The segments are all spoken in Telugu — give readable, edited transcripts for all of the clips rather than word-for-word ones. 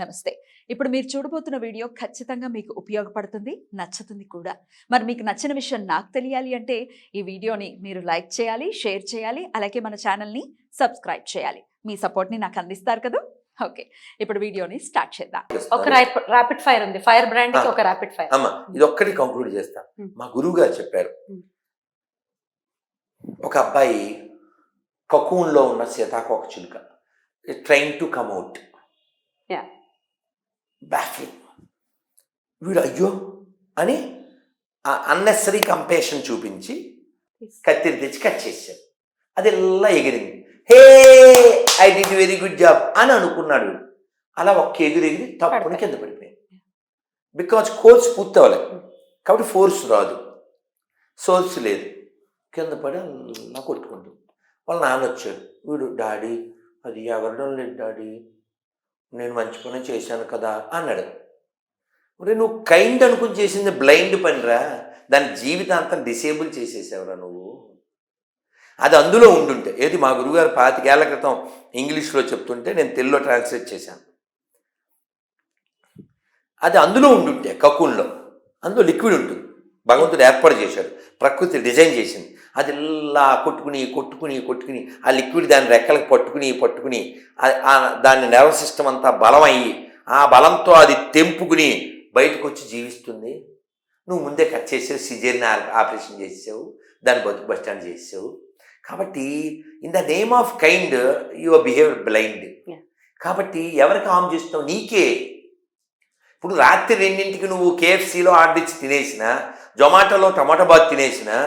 నమస్తే. ఇప్పుడు మీరు చూడబోతున్న వీడియో ఖచ్చితంగా మీకు ఉపయోగపడుతుంది, నచ్చుతుంది కూడా. మరి మీకు నచ్చిన విషయం నాకు తెలియాలి అంటే ఈ వీడియోని మీరు లైక్ చేయాలి, షేర్ చేయాలి, అలాగే మన ఛానల్ని సబ్స్క్రైబ్ చేయాలి. మీ సపోర్ట్ని నాకు అందిస్తారు కదా. ఓకే, ఇప్పుడు వీడియోని స్టార్ట్ చేద్దాం. ఒక ర్యాపిడ్ ఫైర్ ఉంది. ఫైర్ బ్రాండ్ కి ఒక ర్యాపిడ్ ఫైర్. అమ్మా ఇది ఒక్కటి కంక్లూడ్ చేస్తా. మా గురువు గారు చెప్పారు, ఒక అబ్బాయి కకూన్లో ఉన్న సీతాకోక చిలుక train to come out, baffling. వీడు అయ్యో అని అన్నెసరీ కంపేషన్ చూపించి కత్తిరి తెచ్చి కట్ చేశాడు. అది ఇలా ఎగిరింది. Hey I did very good job అని అనుకున్నాడు. అలా ఒక్క ఎగిరి తప్పుని కింద పడిపోయింది. బికాజ్ కోర్స్ పూర్తి అవ్వలేదు కాబట్టి ఫోర్స్ రాదు, సోర్స్ లేదు. కింద పడి అలా కొట్టుకుంటుంది. వాళ్ళ నాన్న వచ్చాడు. వీడు డాడీ అది ఎవరడం లేదు డాడీ, నేను మంచి పని చేశాను కదా అన్నాడు. మరి నువ్వు కైండ్ అనుకుని చేసింది బ్లైండ్ పనిరా, దాని జీవితాంతం డిసేబుల్ చేసేసావురా నువ్వు. అది అందులో ఉండుంటే, ఏది మా గురువుగారు 25 ఏళ్ల క్రితం ఇంగ్లీష్లో చెప్తుంటే నేను తెలుగులో ట్రాన్స్లేట్ చేశాను. అది అందులో ఉండుంటే కకూన్లో, అందులో లిక్విడ్ ఉంటుంది, భగవంతుడు ఏర్పాటు చేశాడు, ప్రకృతి డిజైన్ చేసింది. అది ఇలా కొట్టుకుని ఆ లిక్విడ్ దాని రెక్కలకు పట్టుకుని దాని నర్వ్ సిస్టమ్ అంతా బలం అయ్యి ఆ బలంతో అది తెంపుకుని బయటకు వచ్చి జీవిస్తుంది. నువ్వు ముందే కట్ చేసావు, సిజేరియన్ ఆపరేషన్ చేసావు, దాన్ని బస్ స్టాండ్ చేసావు. కాబట్టి in the name of kind your behaviour blind. కాబట్టి ఎవరికి హామ్ చేస్తున్నావు? నీకే. ఇప్పుడు రాత్రి 2ంటికి నువ్వు KFCలో ఆర్డర్ ఇచ్చి తినేసినా, జొమాటోలో టమాటో బాత్ తినేసినా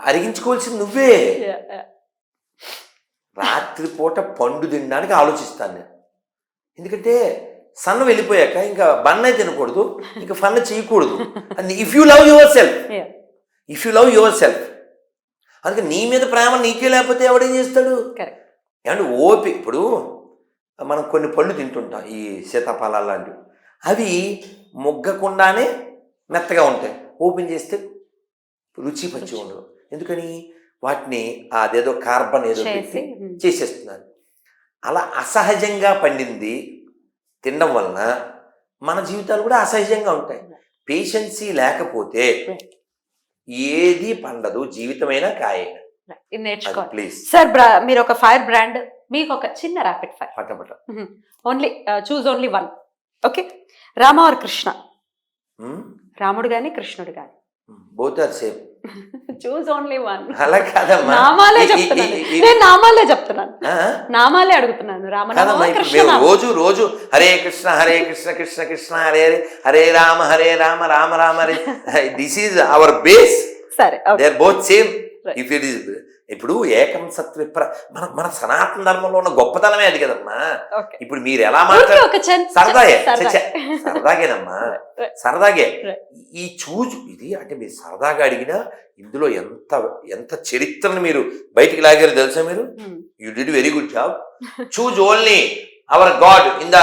అరిగించుకోవాల్సింది నువ్వే. రాత్రిపూట పండు తినడానికి ఆలోచిస్తాను నేను. ఎందుకంటే సన్న వెళ్ళిపోయాక ఇంకా బన్న తినకూడదు, ఇంకా ఫన్ చేయకూడదు. If you love your self, అందుకే నీ మీద ప్రేమ నీకే లేకపోతే ఎవడేం చేస్తాడు? ఏమంటే ఓపిక. ఇప్పుడు మనం కొన్ని పళ్ళు తింటుంటాం, ఈ సీతాఫలాలు లాంటివి, అవి మొగ్గకుండానే మెత్తగా ఉంటాయి. ఓపెన్ చేస్తే రుచి పచ్చి ఉండదు. ఎందుకని? వాటిని అదేదో కార్బన్ ఏదో పెట్టి చేసేస్తున్నారు. అలా అసహజంగా పండింది తినడం వలన మన జీవితాలు కూడా అసహజంగా ఉంటాయి. పేషెన్సీ లేకపోతే ఏది పండదు, జీవితమైనా కాయైనా. నేర్చుకోవాలి ప్లీజ్ సార్. మీరు ఒక ఫైర్ బ్రాండ్, మీకు ఒక చిన్న ర్యాపిడ్ ఫైర్. పటపట. Only choose only one. Okay, Rama or Krishna? రాముడు గాని కృష్ణుడు గాని? Both are same. Choose only one. అలా కాదమ్మా, నామాలే చెప్తున్నాను నేను, నామాలే చెప్తున్నాను, నామాలే అడుగుతున్నాను. రామనామా కృష్ణ? రోజు Hare Krishna Krishna Krishna Hare Hare, Hare Rama Rama Rama Hare. This is our base. సరే, they are both same. If it is ఇప్పుడు ఏకం సత్విప్ర, మన సనాతన ధర్మంలో ఉన్న గొప్పతనమే అది కదమ్మా. ఇప్పుడు మీరు ఎలా మాట్లాడారు? సరదాగేనమ్మా, సరదాగే. ఈ చూజు ఇది అంటే మీరు సరదాగా అడిగినా ఇందులో ఎంత చరిత్రను మీరు బయటికి లాగారు తెలుసా మీరు? You did very good job. Choose only our God in the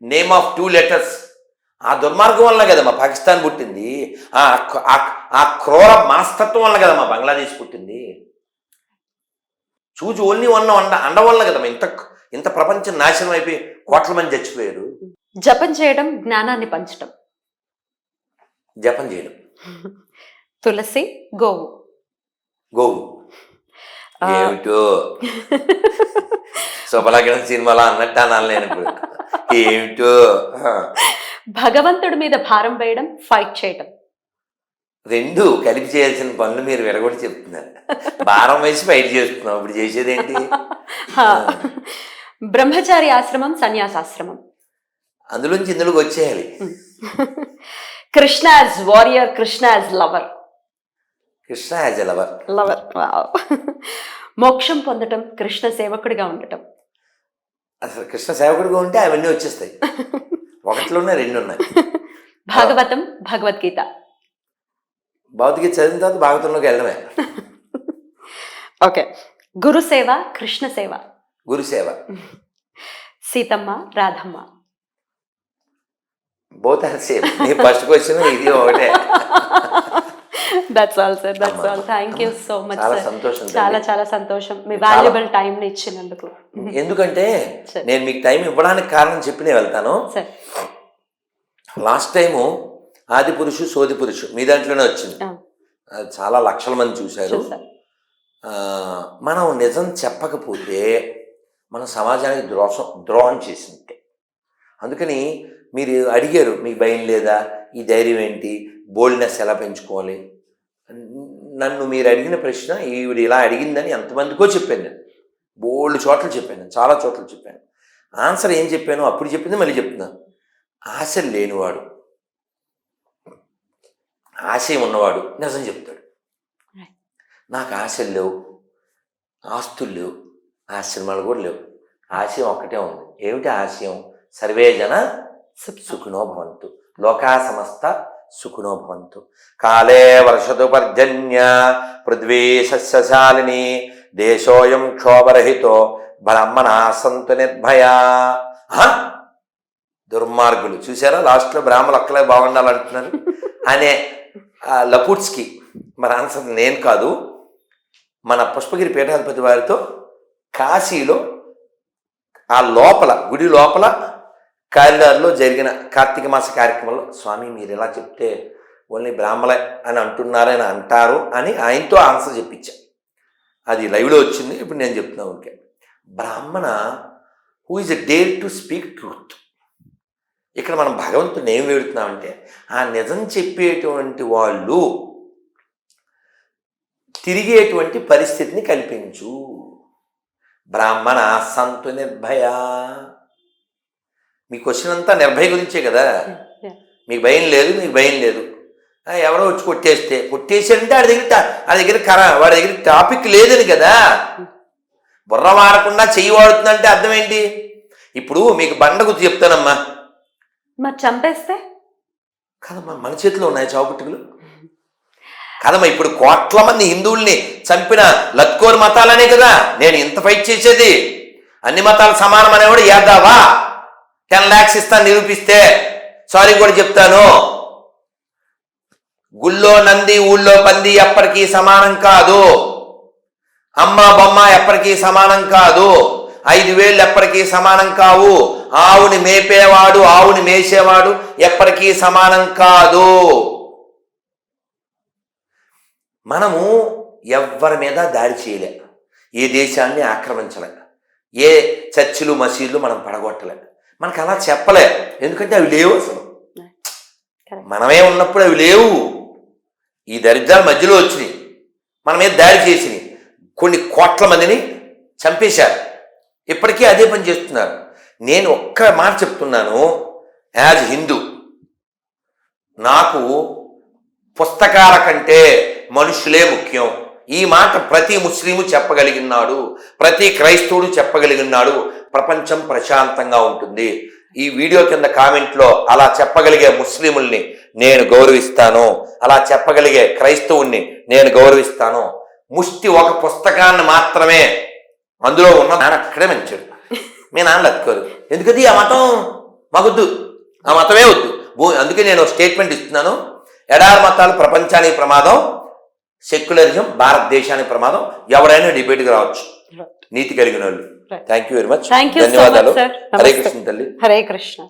name of 2 letters. ఆ దుర్మార్గం వల్ల కదమ్మా పాకిస్తాన్ పుట్టింది, ఆ క్రూర మనస్తత్వం వల్ల కదమ్మా బంగ్లాదేశ్ పుట్టింది. చూజ్ ఓన్లీ అండ వల్ల కదమ్మా ఇంత ప్రపంచం నాశనం అయిపోయి కోట్ల మంది చచ్చిపోయారు. జపం చేయడం, జ్ఞానాన్ని పంచడం. జపం చేయడం. తులసి, గోవు. ఏమిటో శుభలగ్నం సినిమాలో అన్నట్టు అనాలి నేను ఇప్పుడు. ఏమిటో. భగవంతుడి మీద భారం వేయడం, ఫైట్ చేయడం. 2 కలిపి చేయాల్సిన పనులు మీరు విరగొట్టి చెప్తున్నారు. భారం వేసి ఫైట్ చేస్తున్నాం, ఇప్పుడు చేసేదేంటి? బ్రహ్మచారి ఆశ్రమం, సన్యాసాశ్రమం. అందులోంచి ఇందులోకి వచ్చేయాలి. Krishna as warrior, Krishna as lover. Krishna as a lover. మోక్షం పొందటం, కృష్ణ సేవకుడిగా ఉండటం. అసలు కృష్ణ సేవకుడిగా ఉంటే అవన్నీ వచ్చేస్తాయి. 1 ఉన్నాయి, 2 ఉన్నాయి. భాగవతం, భగవద్గీత. భగవద్గీత చదివిన తర్వాత భాగవతంలోకి వెళ్ళడమే. ఓకే, గురుసేవ, కృష్ణ సేవ. గురుసేవ. Seethamma, Radhamma. Both are same. నీ ఫస్ట్ క్వశ్చన్ ఇది ఒకటే. That's all sir, that's all. Thank you so much చాలా సార్. సంతోషం తల్లి. చాలా చాలా సంతోషం మీ వాల్యుబుల్ టైం ని ఇచ్చినందుకు. ఎందుకంటే సరే. నేను మీకు టైం ఇవ్వడానికి కారణం చెప్పి నేను వెళ్తాను. సార్ లాస్ట్ టైము ఆది పురుషు సోది పురుషు మీ దాంట్లోనే వచ్చింది. అది చాలా లక్షల మంది చూశారు. సార్ మనం నిజం చెప్పకపోతే మన సమాజానికి ద్రోహం చేసింది. అందుకని మీరు అడిగారు, మీకు భయం లేదా, ఈ ధైర్యం ఏంటి, బోల్డ్నెస్ ఎలా పెంచుకోవాలి. నన్ను మీరు అడిగిన ప్రశ్న ఈవిడ ఇలా అడిగిందని ఎంతమందికో చెప్పాను నేను. బోల్డ్ చోట్ల చెప్పాను, చాలా చోట్ల చెప్పాను. ఆన్సర్ ఏం చెప్పాను అప్పుడు చెప్పింది మళ్ళీ చెప్తున్నాను. ఆశలు లేనివాడు, ఆశయం ఉన్నవాడు నిజం చెప్తాడు. నాకు ఆశలు లేవు, ఆస్తులు లేవు, ఆశ్రమాలు కూడా లేవు. ఆశయం ఒక్కటే ఉంది. ఏమిటి ఆశయం? సర్వే జన సుఖినో భవంతు, లోకా సమస్త సుఖినో భవంతు. కాలే వర్షతు పర్జన్య పృథ్వీ సస్యశాలిని దేశోయం క్షోభరహితో బ్రాహ్మణా సంతు నిర్భయా. దుర్మార్గులు చూసారా, లాస్ట్లో బ్రాహ్మణులు ఒక్కలే బాగుండాలంటున్నారు అనే లపుట్స్కి మరి ఆన్సర్ నేను కాదు, మన పుష్పగిరి పీఠాధిపతి వారితో కాశీలో ఆ లోపల గుడి లోపల కారిడార్లో జరిగిన కార్తీక మాస కార్యక్రమంలో, స్వామి మీరు ఇలా చెప్తే ఓన్లీ బ్రాహ్మణ అని అంటున్నారని అంటారు అని ఆయనతో ఆన్సర్ చెప్పించా. అది లైవ్లో వచ్చింది, ఇప్పుడు నేను చెప్తున్నా. ఓకే, బ్రాహ్మణ who is a dare to speak truth. ఇక్కడ మనం భగవంతుని ఏం వేడుతున్నామంటే ఆ నిజం చెప్పేటువంటి వాళ్ళు తిరిగేటువంటి పరిస్థితిని కల్పించు. బ్రాహ్మణ సంతు నిర్భయ. మీ క్వశ్చన్ అంతా నిర్భయ గురించే కదా. మీకు భయం లేదు, మీకు భయం లేదు. ఎవరో వచ్చి కొట్టేసాడంటే వాడి దగ్గర టాపిక్ లేదని కదా. బుర్ర వాడకుండా చెయ్యి వాడుతుందంటే అర్థం ఏంటి? ఇప్పుడు మీకు బండ గుర్తు చెప్తానమ్మా, మరి చంపేస్తే కదమ్మా మన చేతిలో ఉన్నాయి చావుపుట్టుకులు కదమ్మా. ఇప్పుడు కోట్ల మంది హిందువుల్ని చంపిన లత్కోర్ మతాలనే కదా నేను ఇంత ఫైట్ చేసేది. అన్ని మతాలు సమానం అనేవాడు యాదావా 10 lakhs ఇస్తాను నిరూపిస్తే. సారీ కూడా చెప్తాను. గుళ్ళో నంది ఊళ్ళో పంది ఎప్పటికీ సమానం కాదు. అమ్మ బొమ్మ ఎప్పటికీ సమానం కాదు. 5 వేళ్ళు ఎప్పటికీ సమానం కావు. ఆవుని మేపేవాడు ఆవుని మేసేవాడు ఎప్పటికీ సమానం కాదు. మనము ఎవ్వరి మీద దాడి చేయలే, ఏ దేశాన్ని ఆక్రమించలే, ఏ చర్చిలు మసీదులు మనం పడగొట్టలే. మనకు అలా చెప్పలే, ఎందుకంటే అవి లేవు. అసలు మనమే ఉన్నప్పుడు అవి లేవు. ఈ దరిద్రాల మధ్యలో వచ్చినాయి, మన మీద దాడి చేసినాయి, కొన్ని కోట్ల మందిని చంపేశారు. ఇప్పటికీ అదే పని చేస్తున్నారు. నేను ఒక్క మాట చెప్తున్నాను, యాజ్ హిందూ నాకు పుస్తకాల కంటే మనుషులే ముఖ్యం. ఈ మాట ప్రతి ముస్లిము చెప్పగలిగినాడు, ప్రతి క్రైస్తవుడు చెప్పగలిగినాడు. ప్రపంచం ప్రశాంతంగా ఉంటుంది. ఈ వీడియో కింద కామెంట్లో అలా చెప్పగలిగే ముస్లిముల్ని నేను గౌరవిస్తాను, అలా చెప్పగలిగే క్రైస్తవుణ్ణి నేను గౌరవిస్తాను. ముష్టి ఒక పుస్తకాన్ని మాత్రమే అందులో ఉన్న నాన్న అక్కడే మంచాడు. మీ నాన్న లత్కోరు. ఎందుకది ఆ మతం మాకొద్దు, ఆ మతమే వద్దు. అందుకే నేను స్టేట్మెంట్ ఇస్తున్నాను. ఎడారి మతాలు ప్రపంచానికి ప్రమాదం, సెక్యులరిజం భారతదేశానికి ప్రమాదం. ఎవరైనా డిబేట్కి రావచ్చు, నీతి కలిగిన వాళ్ళు. Thank you very much. Thank you, ధన్యవాదాలు. సార్. హరే కృష్ణ తల్లి. హరే కృష్ణ.